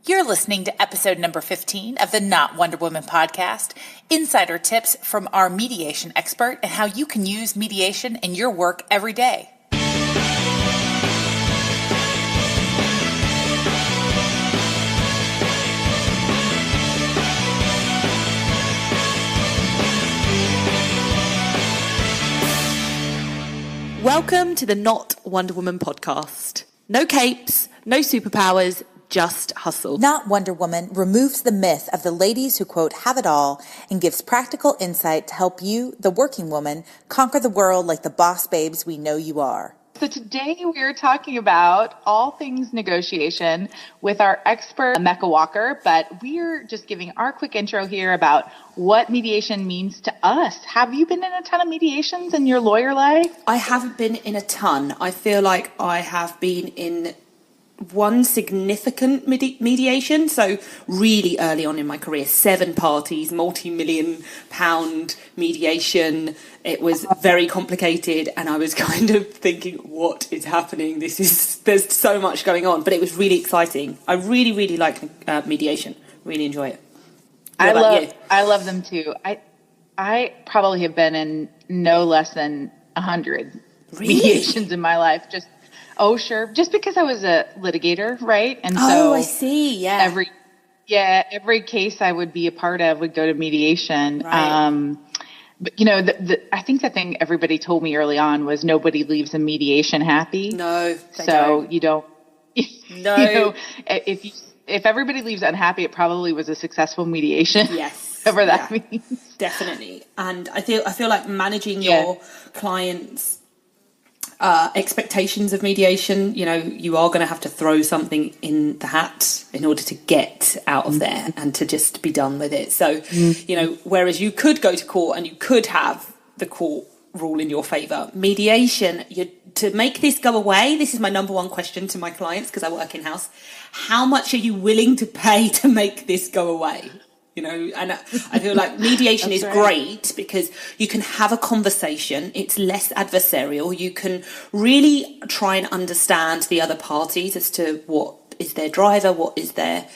You're listening to episode number 15 of the Not Wonder Woman podcast, insider tips from our mediation expert and how you can use mediation in your work every day. Welcome to the Not Wonder Woman podcast. No capes, no superpowers, just hustle. Not Wonder Woman removes the myth of the ladies who, quote, have it all and gives practical insight to help you, the working woman, conquer the world like the boss babes we know you are. So today we are talking about all things negotiation with our expert, Mecca Walker, but we're just giving our quick intro here about what mediation means to us. Have you been in a ton of mediations in your lawyer life? I haven't been in a ton. I feel like I have been in one significant mediation, so really early on in my career, 7 parties, multi-million pound mediation. It was very complicated and I was kind of thinking, what is happening? There's so much going on, but it was really exciting. I really like mediation, really enjoy it. I love them too. I probably have been in no less than 100 mediations in my life. Oh, sure. Just because I was a litigator, right? And so I see. Yeah. Every case I would be a part of would go to mediation. Right. But you know, I think the thing everybody told me early on was nobody leaves a mediation happy. No. You don't. No. You know, if everybody leaves unhappy, it probably was a successful mediation. Yes. Whatever that means. Definitely. And I feel like managing your clients' expectations of mediation, you know, you are going to have to throw something in the hat in order to get out of there and to just be done with it. So, you know, whereas you could go to court and you could have the court rule in your favour, mediation, to make this go away, this is my number one question to my clients because I work in-house. How much are you willing to pay to make this go away? You know, and I feel like mediation is great because you can have a conversation. It's less adversarial. You can really try and understand the other parties as to what is their driver, what is their,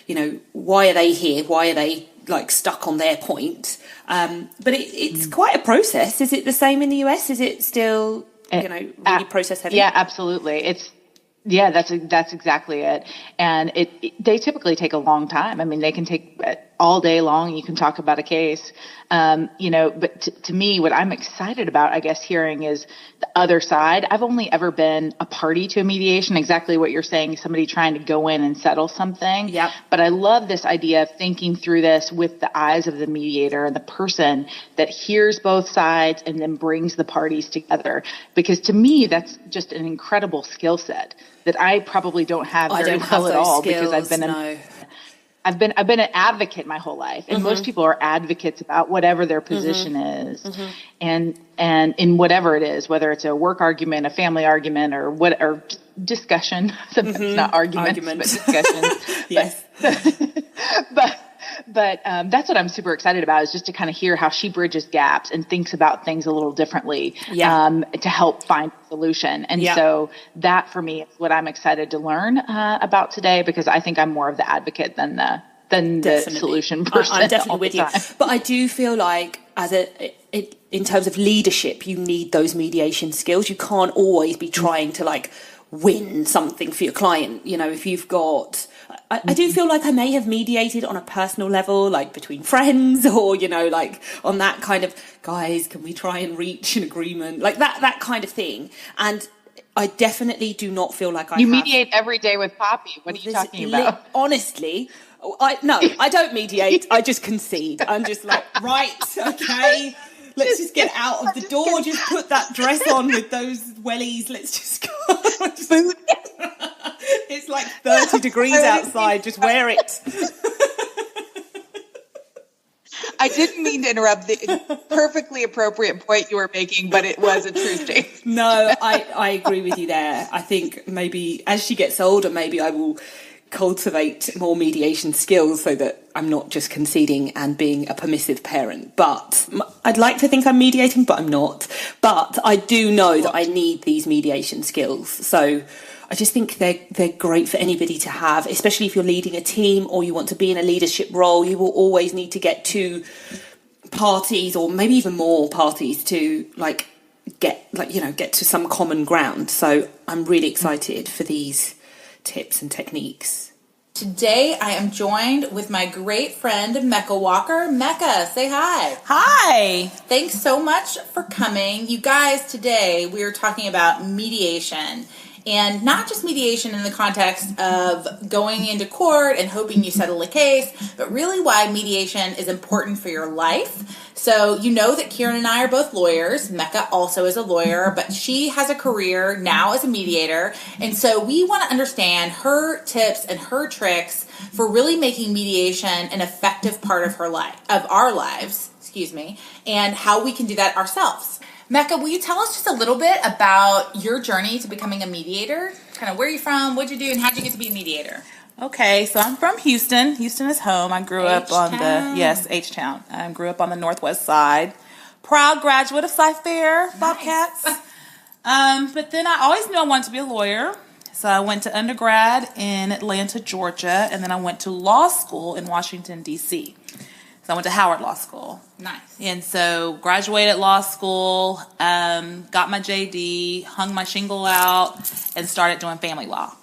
you know, why are they here? Why are they like stuck on their point? But it's quite a process. Is it the same in the US? Is it still, you know, really process heavy? Yeah, absolutely. That's exactly it. And they typically take a long time. I mean, they can take all day long. You can talk about a case, you know, but to me, what I'm excited about, I guess, hearing is the other side. I've only ever been a party to a mediation, exactly what you're saying, somebody trying to go in and settle something. Yeah. But I love this idea of thinking through this with the eyes of the mediator and the person that hears both sides and then brings the parties together. Because to me, that's just an incredible skill set that I probably don't have very well at all because I've been an advocate my whole life, and most people are advocates about whatever their position is, and in whatever it is, whether it's a work argument, a family argument, or discussion. Sometimes not arguments, but discussions. Yes, But that's what I'm super excited about, is just to kind of hear how she bridges gaps and thinks about things a little differently to help find a solution. And so that for me is what I'm excited to learn about today, because I think I'm more of the advocate than the solution person. I'm definitely with you. But I do feel like in terms of leadership, you need those mediation skills. You can't always be trying to like win something for your client. You know, if you've got... I do feel like I may have mediated on a personal level, like between friends, or, you know, like on that kind of, guys, can we try and reach an agreement? Like that kind of thing. And I definitely do not feel like You mediate every day with Poppy. What are you talking about? Honestly, I don't mediate. I just concede. I'm just like, right, okay, let's just get out of the door. Just put that dress on with those wellies. Let's just go. It's like 30 degrees outside. Just wear it. I didn't mean to interrupt the perfectly appropriate point you were making, but it was a true statement. No, I agree with you there. I think maybe as she gets older, maybe I will cultivate more mediation skills so that I'm not just conceding and being a permissive parent. But I'd like to think I'm mediating, but I'm not. But I do know that I need these mediation skills. So I just think they're great for anybody to have, especially if you're leading a team or you want to be in a leadership role. You will always need to get 2 parties or maybe even more parties to get to some common ground. So I'm really excited for these tips and techniques. Today I am joined with my great friend Mecca Walker. Mecca, say hi. Hi. Thanks so much for coming. You guys, today we are talking about mediation. And not just mediation in the context of going into court and hoping you settle a case, but really why mediation is important for your life. So you know that Kieran and I are both lawyers. Mecca also is a lawyer, but she has a career now as a mediator. And so we want to understand her tips and her tricks for really making mediation an effective part of her life, of our lives, and how we can do that ourselves. Mecca, will you tell us just a little bit about your journey to becoming a mediator? Kind of where you're from, what'd you do, and how'd you get to be a mediator? Okay, so I'm from Houston. Houston is home. I grew up on H-Town. I grew up on the northwest side. Proud graduate of Cy-Fair, Bobcats. But then I always knew I wanted to be a lawyer. So I went to undergrad in Atlanta, Georgia, and then I went to law school in Washington, D.C. So I went to Howard Law School. Nice. And so graduated law school, got my JD, hung my shingle out, and started doing family law.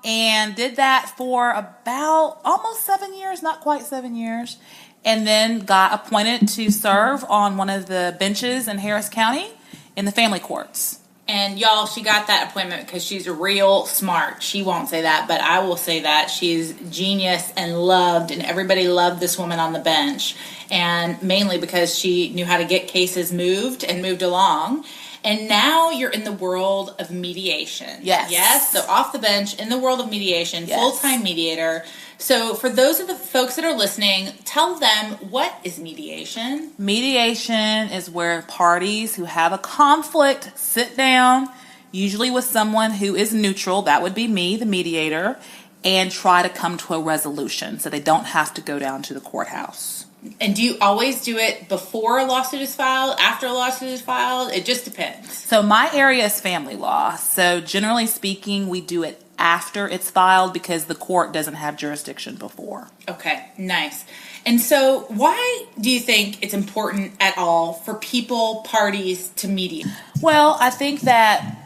And did that for about almost 7 years, not quite 7 years. And then got appointed to serve on one of the benches in Harris County in the family courts. And y'all, she got that appointment because she's real smart. She won't say that, but I will say that. She's genius and loved, and everybody loved this woman on the bench. And mainly because she knew how to get cases moved and moved along. And now you're in the world of mediation. Yes. So off the bench, in the world of mediation, yes. Full-time mediator. So for those of the folks that are listening, tell them, what is mediation? Mediation is where parties who have a conflict sit down, usually with someone who is neutral, that would be me, the mediator, and try to come to a resolution so they don't have to go down to the courthouse. And do you always do it before a lawsuit is filed, after a lawsuit is filed? It just depends. So my area is family law. So generally speaking, we do it after it's filed because the court doesn't have jurisdiction before. Okay, nice. And so why do you think it's important at all for parties to mediate? Well, I think that,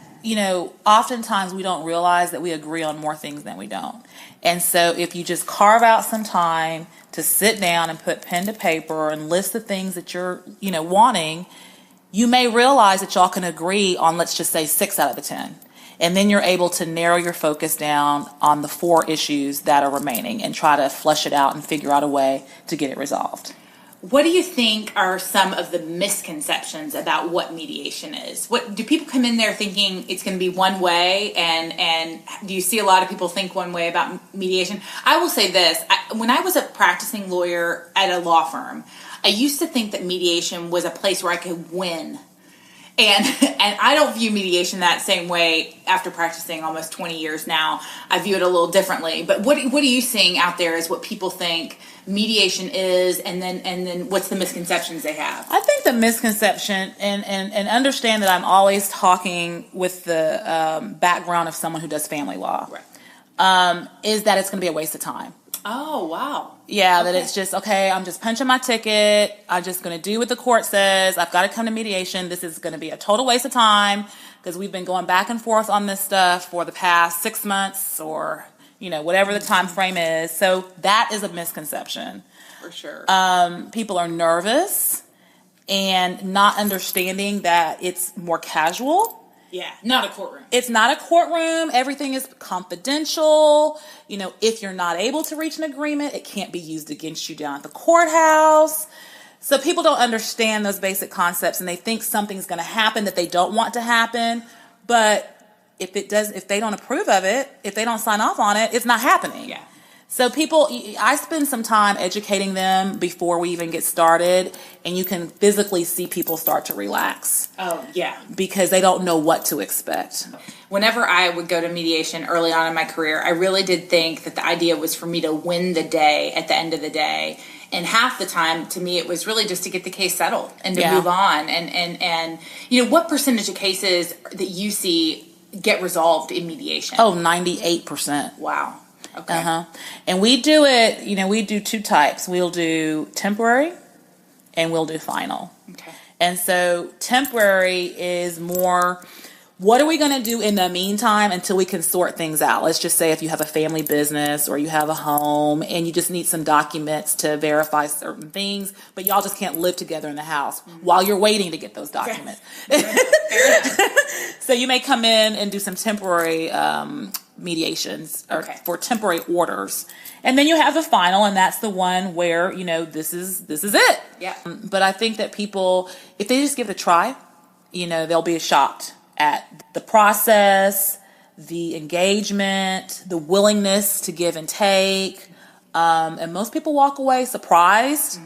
oftentimes we don't realize that we agree on more things than we don't. And so if you just carve out some time to sit down and put pen to paper and list the things that you're, wanting, you may realize that y'all can agree on, let's just say, 6 out of the 10. And then you're able to narrow your focus down on the 4 issues that are remaining and try to flesh it out and figure out a way to get it resolved. What do you think are some of the misconceptions about what mediation is? What do people come in there thinking it's going to be one way, and do you see a lot of people think one way about mediation? I will say this. When I was a practicing lawyer at a law firm, I used to think that mediation was a place where I could win. And I don't view mediation that same way after practicing almost 20 years now. I view it a little differently. But what are you seeing out there is what people think mediation is, and then what's the misconceptions they have? I think the misconception, and understand that I'm always talking with the background of someone who does family law, right. Is that it's going to be a waste of time. Oh, wow. Yeah, okay. That it's just, okay, I'm just punching my ticket. I'm just going to do what the court says. I've got to come to mediation. This is going to be a total waste of time because we've been going back and forth on this stuff for the past 6 months or, whatever the time frame is. So that is a misconception. For sure. People are nervous and not understanding that it's more casual. Yeah, not a courtroom. It's not a courtroom. Everything is confidential. If you're not able to reach an agreement, it can't be used against you down at the courthouse. So people don't understand those basic concepts, and they think something's going to happen that they don't want to happen. But if they don't approve of it, if they don't sign off on it, it's not happening. Yeah. So I spend some time educating them before we even get started, and you can physically see people start to relax. Oh, yeah. Because they don't know what to expect. Whenever I would go to mediation early on in my career, I really did think that the idea was for me to win the day at the end of the day. And half the time, to me, it was really just to get the case settled and to Yeah. move on. And what percentage of cases that you see get resolved in mediation? Oh, 98%. Wow. Okay. Uh-huh. And we do it, we do two types. We'll do temporary and we'll do final. Okay. And so temporary is more, what are we going to do in the meantime until we can sort things out? Let's just say if you have a family business or you have a home and you just need some documents to verify certain things, but y'all just can't live together in the house while you're waiting to get those documents. So you may come in and do some temporary mediations or for temporary orders. And then you have the final, and that's the one where, this is it. Yeah. But I think that people, if they just give it a try, they'll be shocked at the process, the engagement, the willingness to give and take. And most people walk away surprised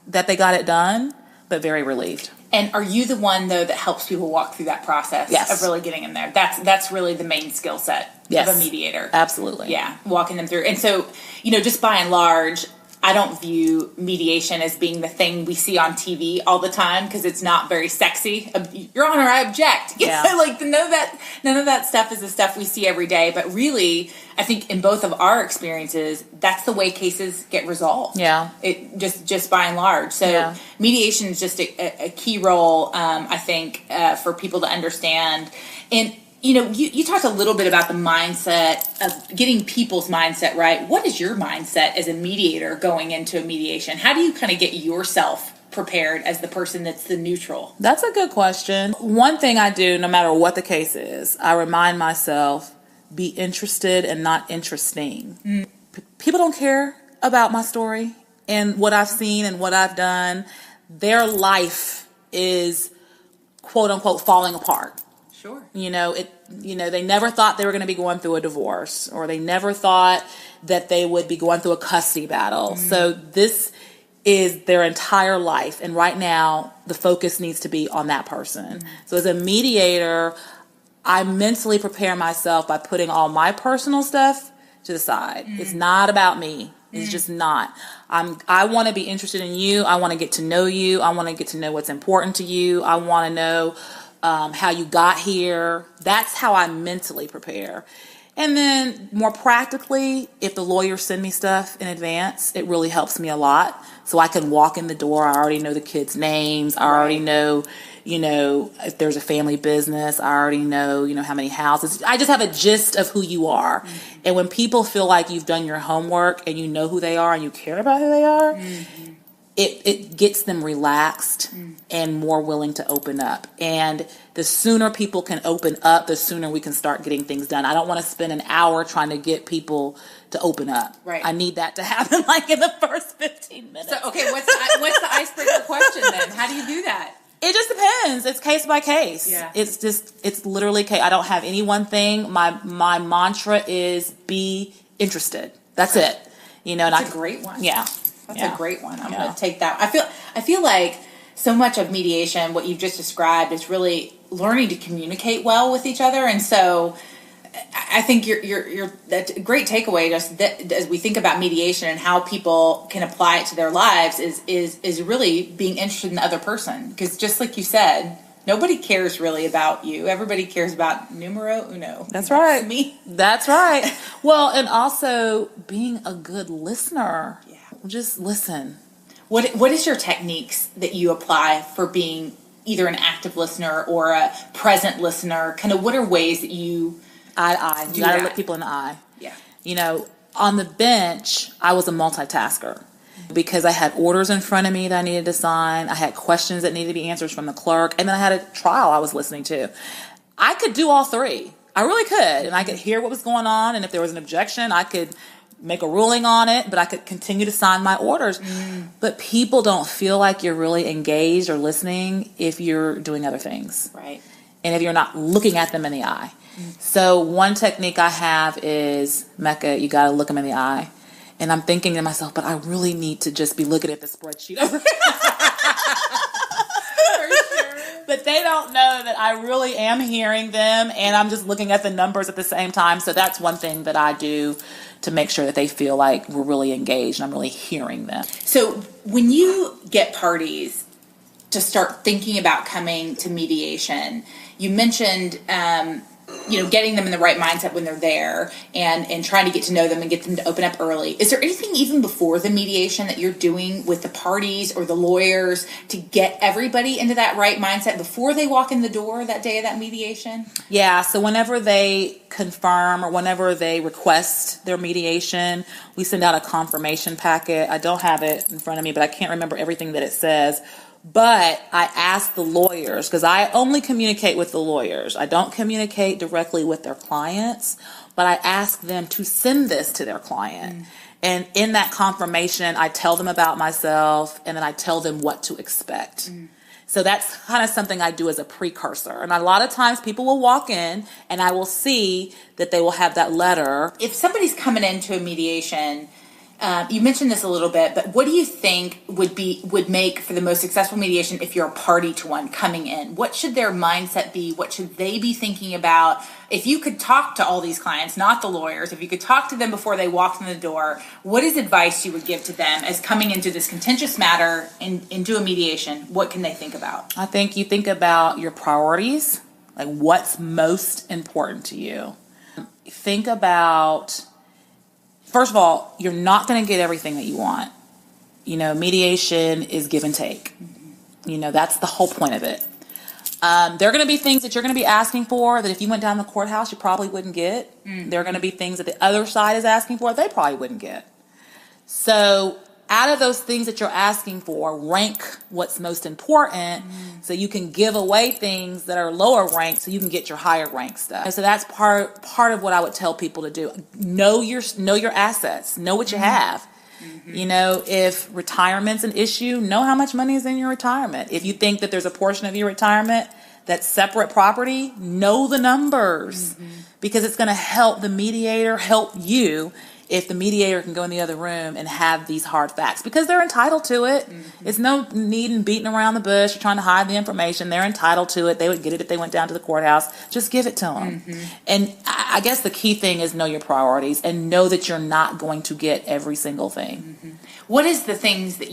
that they got it done, but very relieved. And are you the one, though, that helps people walk through that process of really getting in there? That's really the main skill set of a mediator. Absolutely. Yeah, walking them through. And so, just by and large, I don't view mediation as being the thing we see on TV all the time because it's not very sexy. Your Honor, I object. Yeah. None of that stuff is the stuff we see every day. But really, I think in both of our experiences, that's the way cases get resolved. Yeah. It just by and large. So mediation is just a key role, I think, for people to understand. And you talked a little bit about the mindset of getting people's mindset right. What is your mindset as a mediator going into a mediation? How do you kind of get yourself prepared as the person that's the neutral? That's a good question. One thing I do, no matter what the case is, I remind myself, be interested and not interesting. People don't care about my story and what I've seen and what I've done. Their life is, quote unquote, falling apart. Sure. They never thought they were going to be going through a divorce, or they never thought that they would be going through a custody battle. So this is their entire life. And right now, the focus needs to be on that person. So as a mediator, I mentally prepare myself by putting all my personal stuff to the side. It's not about me. It's just not. I want to be interested in you. I want to get to know you. I want to get to know what's important to you. I want to know how you got here. That's how I mentally prepare. And then more practically, if the lawyers send me stuff in advance, it really helps me a lot. So I can walk in the door. I already know the kids' names. I already know, if there's a family business. I already know, how many houses. I just have a gist of who you are. And when people feel like you've done your homework and you know who they are and you care about who they are, it gets them relaxed and more willing to open up. And the sooner people can open up, the sooner we can start getting things done. I don't want to spend an hour trying to get people to open up. Right. I need that to happen like in the first 15 minutes. So, okay, what's the icebreaker question then? How do you do that? It just depends. It's case by case. Yeah. It's literally case. I don't have any one thing. My mantra is be interested. That's it. That's a great one. Yeah. That's a great one. I'm going to take that. I feel like so much of mediation, what you've just described, is really learning to communicate well with each other. And so I think that's a great takeaway, just that, as we think about mediation and how people can apply it to their lives, is really being interested in the other person. Because just like you said, nobody cares really about you. Everybody cares about numero uno. That's right. Me. That's right. Well, and also being a good listener. Yeah. Just listen. What is your techniques that you apply for being either an active listener or a present listener? Kind of what are ways that you eye to eye. You got to look people in the eye. Yeah. On the bench, I was a multitasker because I had orders in front of me that I needed to sign. I had questions that needed to be answered from the clerk. And then I had a trial I was listening to. I could do all three. I really could. And I could hear what was going on. And if there was an objection, I could make a ruling on it, but I could continue to sign my orders. But people don't feel like you're really engaged or listening if you're doing other things. Right. And if you're not looking at them in the eye. So one technique I have is, Mecca, you got to look them in the eye. And I'm thinking to myself, but I really need to just be looking at the spreadsheet over here. but they don't know that I really am hearing them, and I'm just looking at the numbers at the same time. So that's one thing that I do to make sure that they feel like we're really engaged and I'm really hearing them. So when you get parties to start thinking about coming to mediation, you mentioned getting them in the right mindset when they're there, and trying to get to know them and get them to open up early. Is there anything even before the mediation that you're doing with the parties or the lawyers to get everybody into that right mindset before they walk in the door that day of that mediation? Yeah, so whenever they confirm or whenever they request their mediation, we send out a confirmation packet. I don't have it in front of me, but I can't remember everything that it says. But I ask the lawyers, because I only communicate with the lawyers. I don't communicate directly with their clients, but I ask them to send this to their client. And in that confirmation, I tell them about myself, and then I tell them what to expect. So that's kind of something I do as a precursor. And a lot of times people will walk in and I will see that they will have that letter. If somebody's coming into a mediation, you mentioned this a little bit, but what do you think would make for the most successful mediation if you're a party to one coming in? What should their mindset be? What should they be thinking about? If you could talk to all these clients, not the lawyers, if you could talk to them before they walked in the door, what is advice you would give to them as coming into this contentious matter into a mediation? What can they think about? I think you think about your priorities, like what's most important to you. Think about, first of all, you're not going to get everything that you want. Mediation is give and take. That's the whole point of it. There are going to be things that you're going to be asking for that if you went down to the courthouse, you probably wouldn't get. There are going to be things that the other side is asking for they probably wouldn't get. So out of those things that you're asking for, rank what's most important so you can give away things that are lower ranked so you can get your higher ranked stuff. And so that's part of what I would tell people to do. Know your assets. Know what you have. If retirement's an issue, know how much money is in your retirement. If you think that there's a portion of your retirement that's separate property, know the numbers because it's going to help the mediator help you if the mediator can go in the other room and have these hard facts because they're entitled to it. It's no need in beating around the bush or trying to hide the information. They're entitled to it. They would get it if they went down to the courthouse. Just give it to them. And I guess the key thing is know your priorities and know that you're not going to get every single thing. What is the things that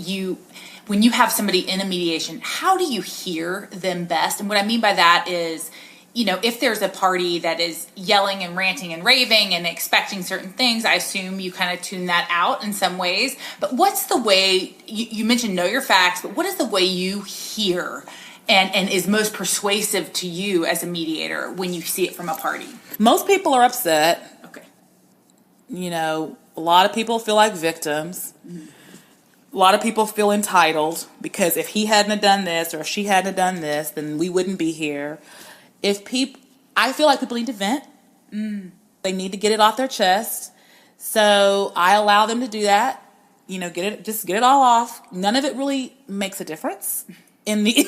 when you have somebody in a mediation, how do you hear them best? And what I mean by that is, if there's a party that is yelling and ranting and raving and expecting certain things, I assume you kind of tune that out in some ways. But what's the way, you mentioned know your facts, but what is the way you hear and is most persuasive to you as a mediator when you see it from a party? Most people are upset. Okay. A lot of people feel like victims. A lot of people feel entitled because if he hadn't have done this or if she hadn't have done this, then we wouldn't be here. I feel like people need to vent. They need to get it off their chest. So I allow them to do that. Just get it all off. None of it really makes a difference in the,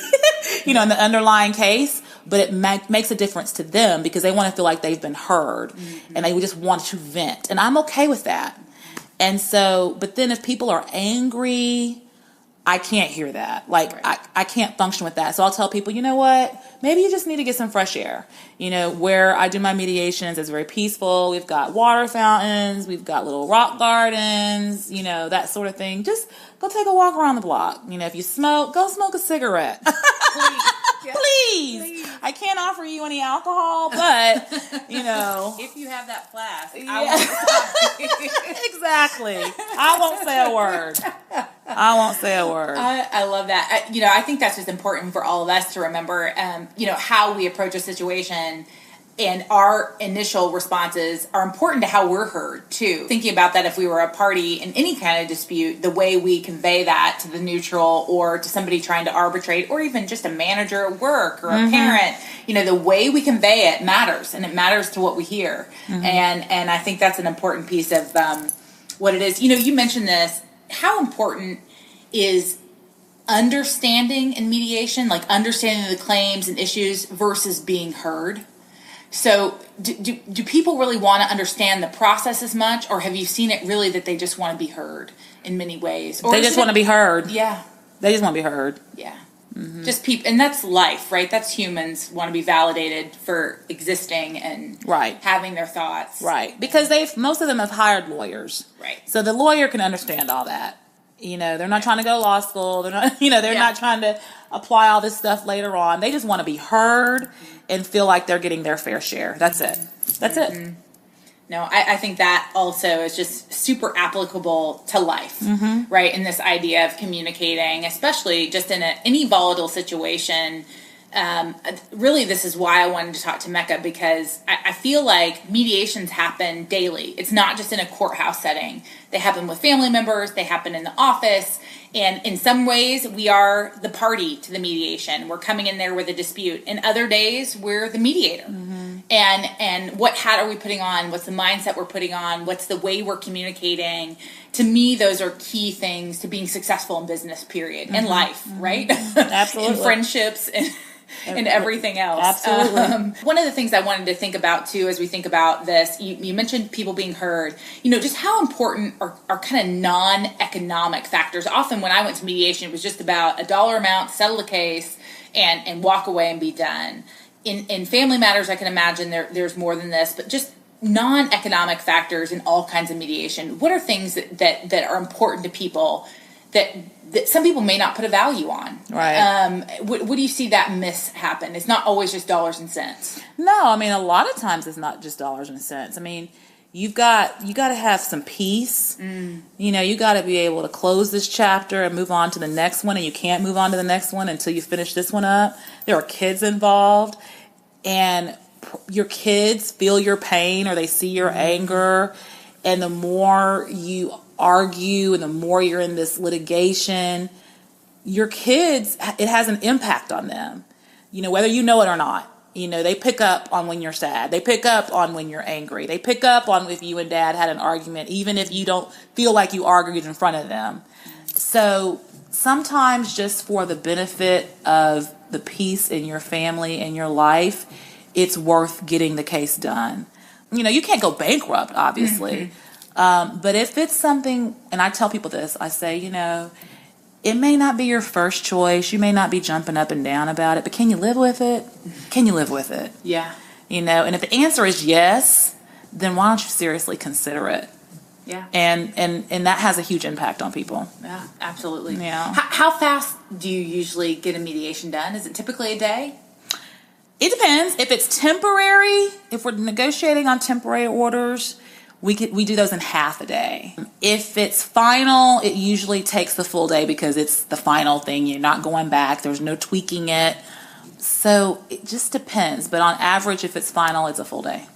in the underlying case, but it makes a difference to them because they want to feel like they've been heard and they just want to vent. And I'm okay with that. And so, but then if people are angry, I can't hear that. Like, right. I can't function with that. So I'll tell people, you know what? Maybe you just need to get some fresh air. Where I do my mediations is very peaceful. We've got water fountains. We've got little rock gardens, that sort of thing. Just go take a walk around the block. If you smoke, go smoke a cigarette. Please. I can't offer you any alcohol, but, If you have that flask, Exactly. I won't say a word. I love that. I think that's just important for all of us to remember, how we approach a situation and our initial responses are important to how we're heard, too. Thinking about that if we were a party in any kind of dispute, the way we convey that to the neutral or to somebody trying to arbitrate or even just a manager at work or a parent, the way we convey it matters, and it matters to what we hear. And I think that's an important piece of what it is. You mentioned this. How important is understanding in mediation, like understanding the claims and issues versus being heard? So do people really want to understand the process as much, or have you seen it really that they just want to be heard in many ways? Or they just want to be heard. Yeah. They just want to be heard. Yeah. Just people, and that's life, right? That's humans want to be validated for existing and having their thoughts. Right. Because most of them have hired lawyers. Right. So the lawyer can understand all that. They're not trying to go to law school. They're not, they're not trying to apply all this stuff later on. They just want to be heard and feel like they're getting their fair share. That's it. That's it. No, I think that also is just super applicable to life, right? In this idea of communicating, especially just in any volatile situation. Really, this is why I wanted to talk to Mecca, because I feel like mediations happen daily. It's not just in a courthouse setting. They happen with family members. They happen in the office. And in some ways, we are the party to the mediation. We're coming in there with a dispute. In other days, we're the mediator. And what hat are we putting on? What's the mindset we're putting on? What's the way we're communicating? To me, those are key things to being successful in business, period, and life, right? Absolutely. In friendships and everything else. Absolutely. One of the things I wanted to think about, too, as we think about this, you mentioned people being heard, just how important are kind of non-economic factors. Often when I went to mediation, it was just about a dollar amount, settle a case, and walk away and be done. In family matters, I can imagine there's more than this, but just non-economic factors in all kinds of mediation. What are things that are important to people that some people may not put a value on? Right. What do you see that miss happen? It's not always just dollars and cents. No, a lot of times it's not just dollars and cents. You got to have some peace. You got to be able to close this chapter and move on to the next one, and you can't move on to the next one until you finish this one up. There are kids involved, and your kids feel your pain or they see your anger, and the more you argue and the more you're in this litigation, your kids, it has an impact on them, whether you know it or not. They pick up on when you're sad. They pick up on when you're angry. They pick up on if you and dad had an argument, even if you don't feel like you argued in front of them. So sometimes, just for the benefit of the peace in your family and your life, it's worth getting the case done. You can't go bankrupt, obviously. But if it's something, and I tell people this, I say, it may not be your first choice. You may not be jumping up and down about it, but can you live with it? Can you live with it? Yeah. And if the answer is yes, then why don't you seriously consider it? Yeah. And that has a huge impact on people. Yeah, absolutely. Yeah. How fast do you usually get a mediation done? Is it typically a day? It depends. If it's temporary, if we're negotiating on temporary orders, we do those in half a day. If it's final, it usually takes the full day because it's the final thing. You're not going back. There's no tweaking it. So it just depends. But on average, if it's final, it's a full day.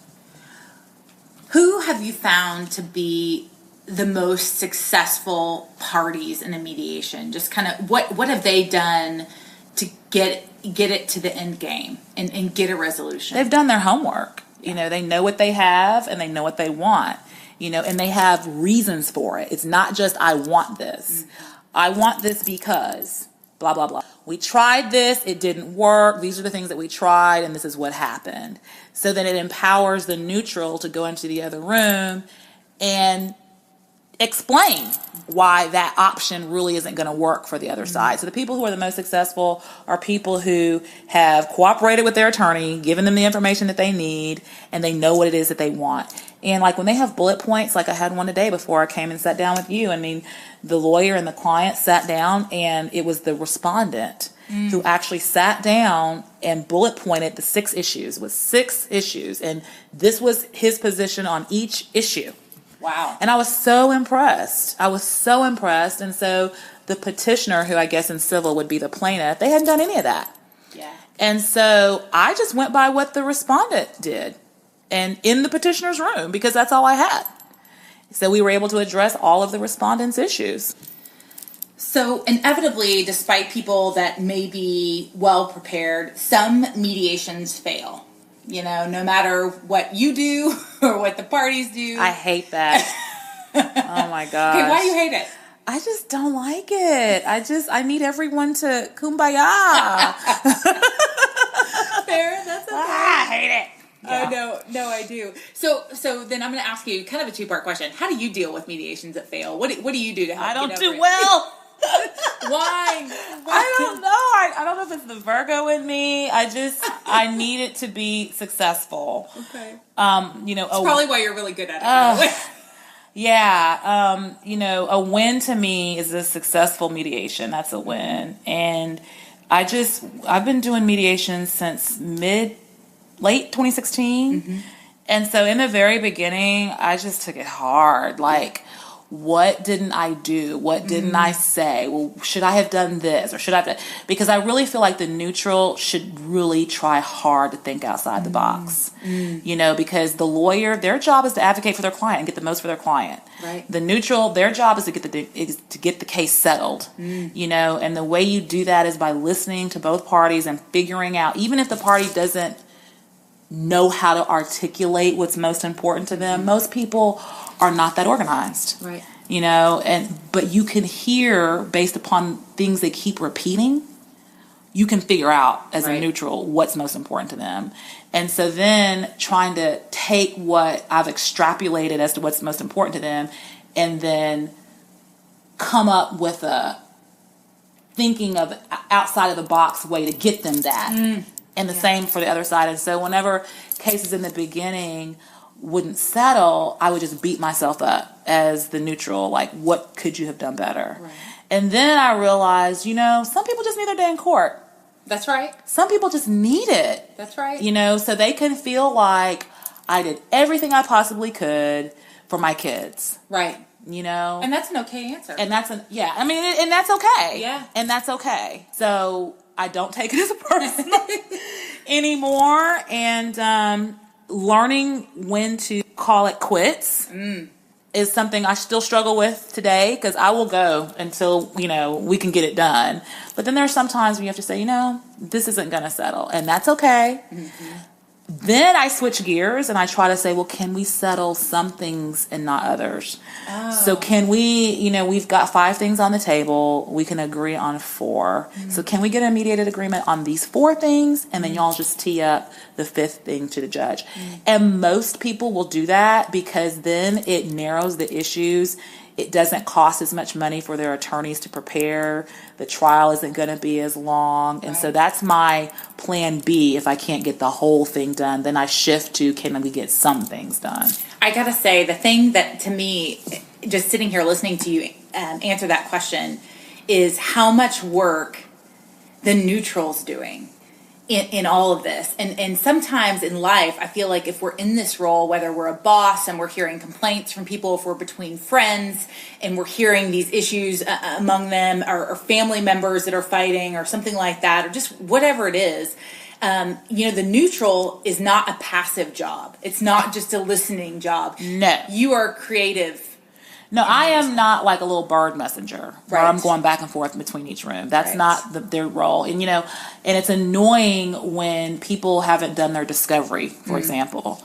Who have you found to be the most successful parties in a mediation? Just kind of what have they done to get it to the end game and get a resolution? They've done their homework. They know what they have and they know what they want, and they have reasons for it. It's not just, I want this. I want this because blah, blah, blah. We tried this. It didn't work. These are the things that we tried, and this is what happened. So then it empowers the neutral to go into the other room and explain why that option really isn't going to work for the other side. So the people who are the most successful are people who have cooperated with their attorney, given them the information that they need, and they know what it is that they want. And like when they have bullet points, like I had one today before I came and sat down with you, the lawyer and the client sat down, and it was the respondent who actually sat down and bullet pointed the 6 issues. It was 6 issues, and this was his position on each issue. Wow. And I was so impressed. And so the petitioner, who I guess in civil would be the plaintiff, they hadn't done any of that. Yeah. And so I just went by what the respondent did and in the petitioner's room, because that's all I had. So we were able to address all of the respondent's issues. So inevitably, despite people that may be well prepared, some mediations fail. No matter what you do or what the parties do. I hate that. Oh my gosh. Okay, why do you hate it? I just don't like it. I need everyone to kumbaya. Fair, that's okay. I hate it. Yeah. Oh, no, I do. So then I'm going to ask you kind of a 2-part question. How do you deal with mediations that fail? What do you do to help? I don't do well. I don't know. I don't know if it's the Virgo in me. I need it to be successful. Okay. It's probably why you're really good at it, by the way. Yeah. A win to me is a successful mediation. That's a win. And I've been doing mediation since late 2016. Mm-hmm. And so in the very beginning, I just took it hard. Like, what didn't I do? What didn't I say? Well, should I have done this or should I have done? Because I really feel like the neutral should really try hard to think outside the box. Because the lawyer, their job is to advocate for their client and get the most for their client. Right. The neutral, their job is to get the case settled. And the way you do that is by listening to both parties and figuring out, even if the party doesn't know how to articulate what's most important to them. Most people are not that organized. Right. But you can hear, based upon things they keep repeating, you can figure out as a neutral what's most important to them. And so then trying to take what I've extrapolated as to what's most important to them and then come up with a thinking of outside of the box way to get them that. And the same for the other side. And so whenever cases in the beginning wouldn't settle, I would just beat myself up as the neutral, like, what could you have done better? Right. And then I realized, some people just need their day in court. That's right. Some people just need it. That's right. So they can feel like I did everything I possibly could for my kids. Right. And that's an okay answer. And that's and that's okay. Yeah. And that's okay. So I don't take it as a personal anymore. And learning when to call it quits is something I still struggle with today, because I will go until, we can get it done. But then there's some times when you have to say, this isn't going to settle. And that's okay. Mm-hmm. Then I switch gears and I try to say, well, can we settle some things and not others? Oh. So can we, we've got 5 things on the table. We can agree on 4. Mm-hmm. So can we get a mediated agreement on these 4 things? And then y'all just tee up the 5th thing to the judge. Mm-hmm. And most people will do that because then it narrows the issues. It doesn't cost as much money for their attorneys to prepare. The trial isn't going to be as long. And so that's my plan B. If I can't get the whole thing done, then I shift to, can we get some things done? I got to say, the thing that, to me, just sitting here listening to you answer that question, is how much work the neutral's doing in all of this. And sometimes in life, I feel like if we're in this role, whether we're a boss and we're hearing complaints from people, if we're between friends and we're hearing these issues among them, or family members that are fighting or something like that, or just whatever it is, the neutral is not a passive job. It's not just a listening job. No. You are creative. No, I am not like a little bird messenger where I'm going back and forth between each room. That's not their role. And, and it's annoying when people haven't done their discovery, for example.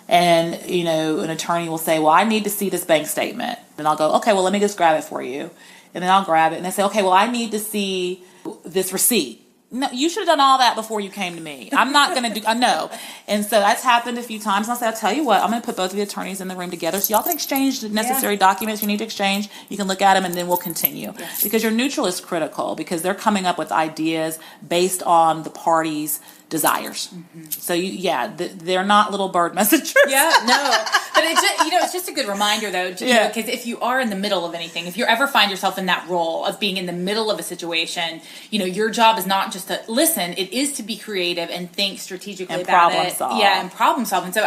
And, an attorney will say, well, I need to see this bank statement. And I'll go, okay, well, let me just grab it for you. And then I'll grab it. And they say, okay, well, I need to see this receipt. No, you should have done all that before you came to me. I'm not going to do, I know. And so that's happened a few times. And I'll tell you what, I'm going to put both of the attorneys in the room together so y'all can exchange the necessary documents you need to exchange. You can look at them and then we'll continue. Yes. Because your neutral is critical, because they're coming up with ideas based on the parties' desires. Mm-hmm. So they're not little bird messengers. Yeah, no. But it's just, it's just a good reminder though, because if you are in the middle of anything, if you ever find yourself in that role of being in the middle of a situation, your job is not just to listen, it is to be creative and think strategically and about problem it. Solve. Yeah, and problem solve. And so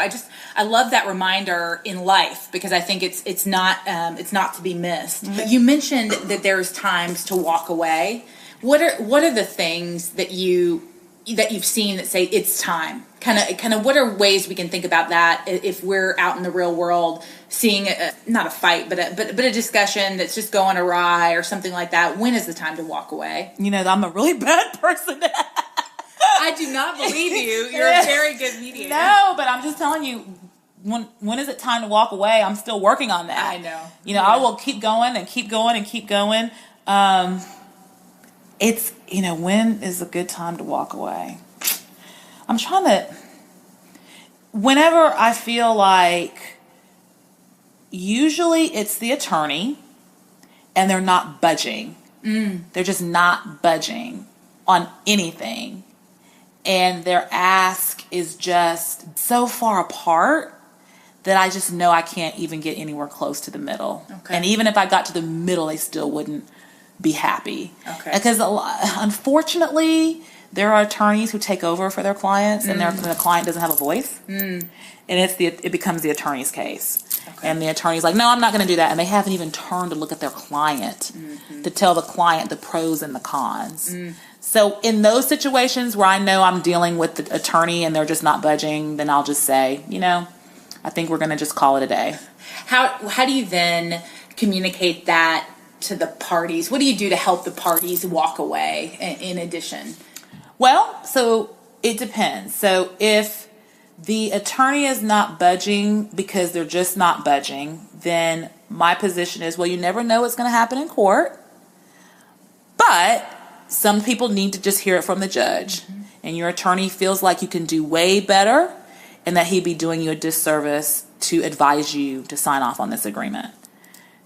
I love that reminder in life, because I think it's not to be missed. Mm-hmm. But you mentioned that there's times to walk away. What are the things that you've seen that say it's time? Kind of what are ways we can think about that if we're out in the real world seeing not a fight but a discussion that's just going awry or something like that? When is the time to walk away? I'm a really bad person. I do not believe you. You're a very good mediator. No, but I'm just telling you, when is it time to walk away? I'm still working on that. I know. I will keep going and keep going and keep going. It's, when is a good time to walk away? I'm trying to, whenever I feel like, usually it's the attorney and they're not budging. They're just not budging on anything. And their ask is just so far apart that I just know I can't even get anywhere close to the middle. Okay. And even if I got to the middle, they still wouldn't be happy. Okay. Because unfortunately, there are attorneys who take over for their clients, and the client doesn't have a voice. And it becomes the attorney's case. Okay. And the attorney's like, no, I'm not going to do that. And they haven't even turned to look at their client to tell the client the pros and the cons. So in those situations where I know I'm dealing with the attorney and they're just not budging, then I'll just say, I think we're going to just call it a day. How do you then communicate that to the parties? What do you do to help the parties walk away in addition? Well, so it depends. So if the attorney is not budging because they're just not budging, then my position is, well, you never know what's going to happen in court, but some people need to just hear it from the judge. And your attorney feels like you can do way better and that he'd be doing you a disservice to advise you to sign off on this agreement.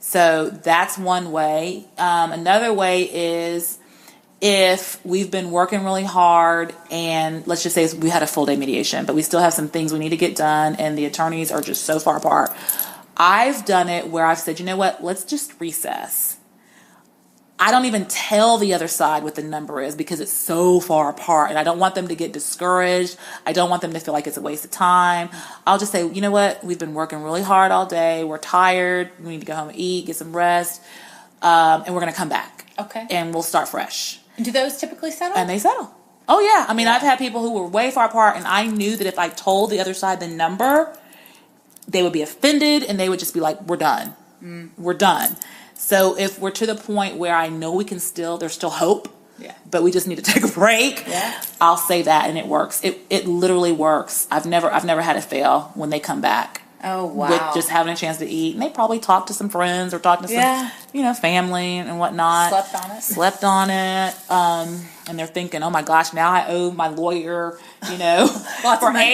So that's one way. Another way is if we've been working really hard and let's just say we had a full day mediation, but we still have some things we need to get done and the attorneys are just so far apart. I've done it where I've said, you know what, let's just recess. I don't even tell the other side what the number is because it's so far apart and I don't want them to get discouraged. I don't want them to feel like it's a waste of time. I'll just say, you know what, we've been working really hard all day. We're tired. We need to go home and eat, get some rest. And we're going to come back. Okay. And we'll start fresh. And do those typically settle? And they settle. Oh, yeah. I mean, I've had people who were way far apart and I knew that if I told the other side the number, they would be offended and they would just be like, we're done. We're done. So if we're to the point where I know there's still hope, but we just need to take a break, I'll say that and it works. It literally works. I've never had it fail when they come back. Oh, wow. With just having a chance to eat. And they probably talk to some friends or talk to some, family and whatnot. Slept on it. And they're thinking, oh my gosh, now I owe my lawyer, for 8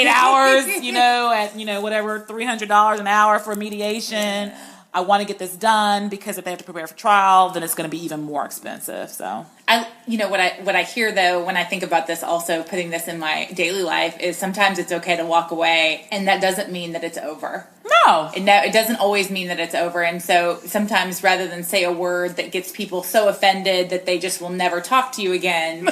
hours, at, whatever, $300 an hour for mediation. I want to get this done because if they have to prepare for trial, then it's going to be even more expensive. So what I hear though when I think about this, also putting this in my daily life, is sometimes it's okay to walk away, and that doesn't mean that it's over. No, it doesn't always mean that it's over. And so sometimes rather than say a word that gets people so offended that they just will never talk to you again,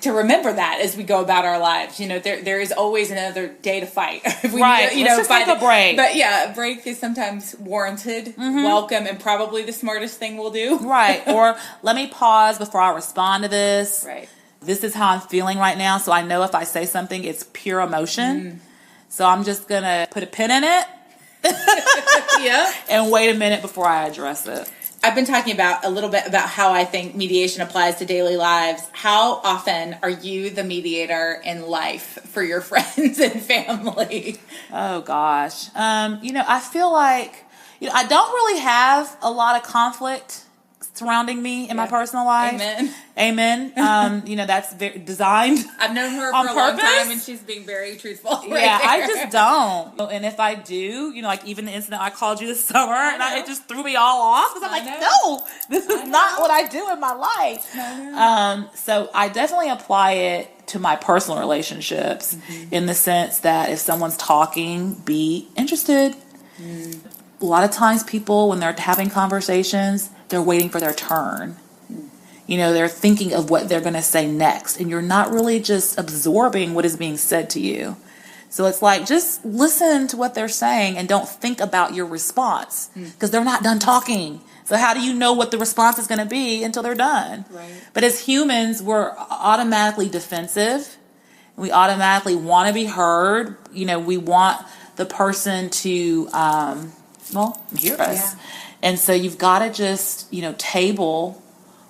to remember that as we go about our lives, there is always another day to fight. If we Let's just take a break. But a break is sometimes warranted, welcome, and probably the smartest thing we'll do. Right. Or let me pause before I respond to this. Right. This is how I'm feeling right now. So I know if I say something, it's pure emotion. So I'm just going to put a pin in it. And wait a minute before I address it. I've been talking a little bit about how I think mediation applies to daily lives. How often are you the mediator in life for your friends and family? Oh gosh. I feel like, I don't really have a lot of conflict surrounding me in my personal life. Amen. That's very designed. I've known her on for a purpose. long time, and she's being very truthful. I just don't. And if I do, like even the incident I called you this summer, and it just threw me all off because I'm like, no, this is not what I do in my life. So I definitely apply it to my personal relationships in the sense that if someone's talking, be interested. A lot of times people, when they're having conversations, they're waiting for their turn. They're thinking of what they're going to say next, and you're not really just absorbing what is being said to you. So it's like, just listen to what they're saying and don't think about your response because they're not done talking. So how do you know what the response is going to be until they're done? Right. But as humans, we're automatically defensive. We automatically want to be heard. We want the person to, hear us. Yeah. And so you've got to just, table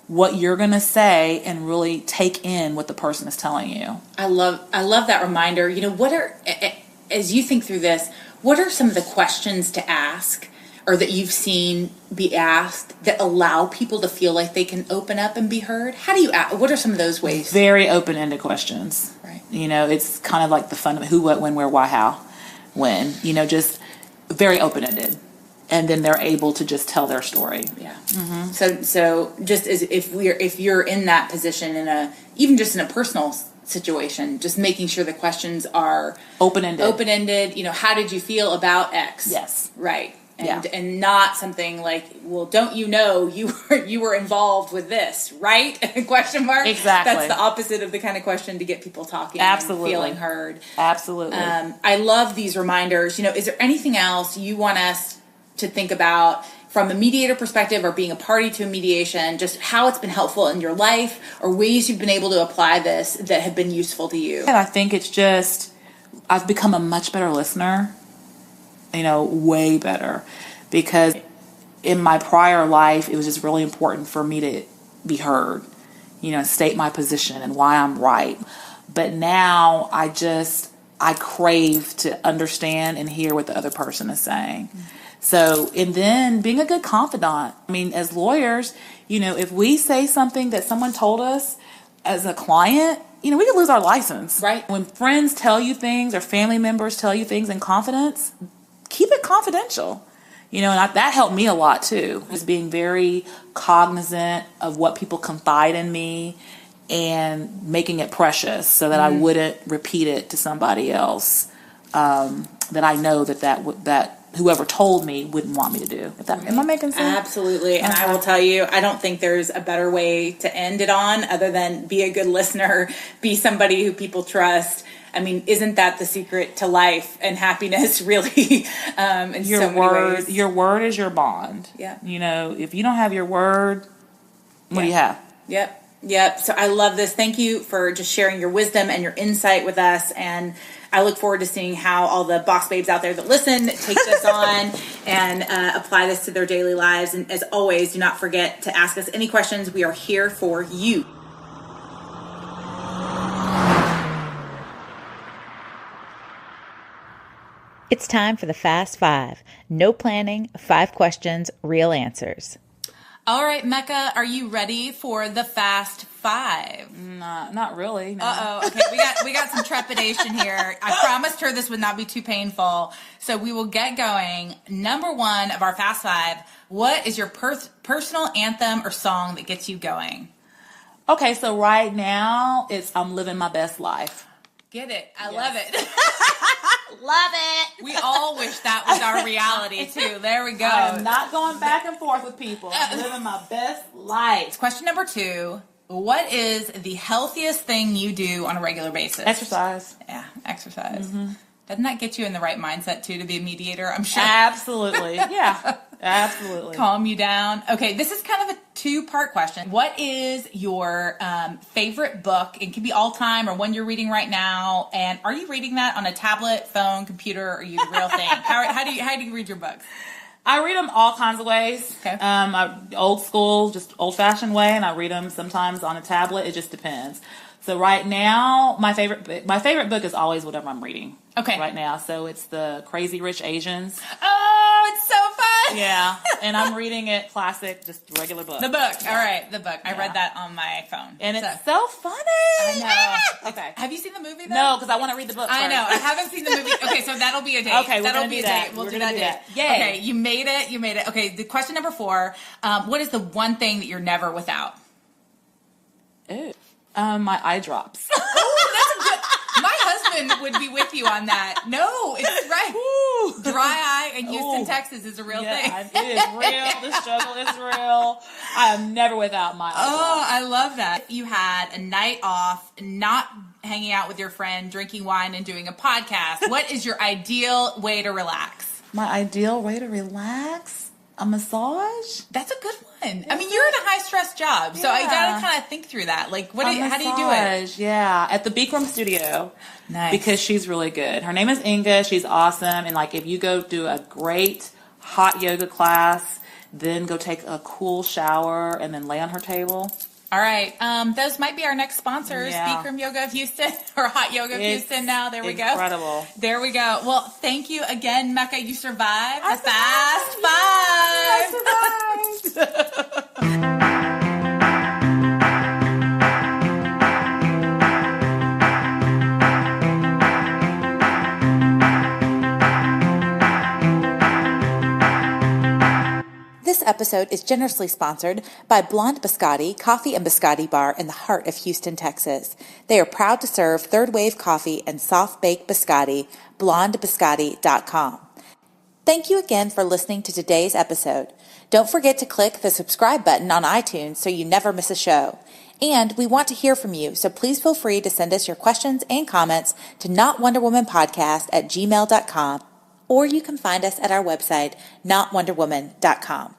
what you're going to say and really take in what the person is telling you. I love that reminder. As you think through this, what are some of the questions to ask or that you've seen be asked that allow people to feel like they can open up and be heard? How do you ask? What are some of those ways? Very open-ended questions. Right. It's kind of like the fun of who, what, when, where, why, how, when. Just very open-ended. and then they're able to just tell their story. Yeah. So just as if you're in that position even just in a personal situation, just making sure the questions are open-ended. How did you feel about X? Yes. Right. And not something like, well, don't you know you were involved with this, right? Question mark. Exactly. That's the opposite of the kind of question to get people talking. Absolutely. And feeling heard. Absolutely. I love these reminders. Is there anything else you want us to think about from a mediator perspective or being a party to a mediation, just how it's been helpful in your life or ways you've been able to apply this that have been useful to you? And I think it's just, I've become a much better listener, way better, because in my prior life, it was just really important for me to be heard, state my position and why I'm right. But now I crave to understand and hear what the other person is saying. So, and then being a good confidant. I mean, as lawyers, if we say something that someone told us as a client, we could lose our license. Right. When friends tell you things or family members tell you things in confidence, keep it confidential. And that helped me a lot too. Just being very cognizant of what people confide in me and making it precious so that I wouldn't repeat it to somebody else that I know that whoever told me wouldn't want me to do. Am I making sense? Absolutely. And I will tell you, I don't think there's a better way to end it on other than be a good listener, be somebody who people trust. I mean, isn't that the secret to life and happiness, really? In so many ways. Your word is your bond. Yeah. If you don't have your word, what do you have? Yep. So I love this. Thank you for just sharing your wisdom and your insight with us. And I look forward to seeing how all the boss babes out there that listen take this on and apply this to their daily lives. And as always, do not forget to ask us any questions. We are here for you. It's time for the Fast Five. No planning, 5 questions, real answers. All right, Mecca, are you ready for the Fast Five? Not really. No. Uh-oh. Okay, we got some trepidation here. I promised her this would not be too painful. So we will get going. Number 1 of our Fast Five, what is your personal anthem or song that gets you going? Okay, so right now it's I'm Living My Best Life. Get it. I love it. Love it. We all wish that was our reality, too. There we go. I'm not going back and forth with people. I'm living my best life. Question number 2. What is the healthiest thing you do on a regular basis? Exercise. Yeah, exercise. Mm-hmm. Doesn't that get you in the right mindset, too, to be a mediator? I'm sure. Absolutely. Yeah, absolutely. Calm you down. Okay, this is kind of a 2-part question. What is your favorite book? It can be all time or one you're reading right now. And are you reading that on a tablet, phone, computer, or you the real thing? How do you read your books? I read them all kinds of ways. Okay. Old school, just old-fashioned way, and I read them sometimes on a tablet. It just depends. So right now, my favorite book is always whatever I'm reading. Okay. Right now, so it's the Crazy Rich Asians. Oh, it's so fun. Yeah, and I'm reading it classic, just regular book. The book. Yeah. All right, the book. I read that on my phone. And it's so funny. I know. Okay. Have you seen the movie, though? No, because I want to read the book first. I know. I haven't seen the movie. Okay, so that'll be a date. Okay, that'll be a date. We'll do that date. Yay. Okay, you made it. Okay, the question number 4. What is the one thing that you're never without? Ew. My eye drops. Oh, that's a good. My husband would be with you on that. No, it's right. Ooh. Dry eye in Houston, Texas is a real thing. It is real. The struggle is real. I am never without my eye drops. I love that. You had a night off, not hanging out with your friend, drinking wine, and doing a podcast. What is your ideal way to relax? My ideal way to relax? A massage? That's a good one. I mean, you're in a high-stress job, so I got to kind of think through that. Like, how do you do it? Yeah, at the Bikram studio. Nice. Because she's really good. Her name is Inga. She's awesome. And, like, if you go do a great hot yoga class, then go take a cool shower, and then lay on her table. All right. Those might be our next sponsors, Yeah. Bikram Yoga of Houston or Hot Yoga of Houston now. There we go. Incredible. There we go. Well, thank you again, Mecca. You survived the Fast Five. I survived. This episode is generously sponsored by Blonde Biscotti Coffee and Biscotti Bar in the heart of Houston, Texas. They are proud to serve third wave coffee and soft baked biscotti. BlondeBiscotti.com. Thank you again for listening to today's episode. Don't forget to click the subscribe button on iTunes so you never miss a show. And we want to hear from you, so please feel free to send us your questions and comments to notwonderwomanpodcast@gmail.com, or you can find us at our website, notwonderwoman.com.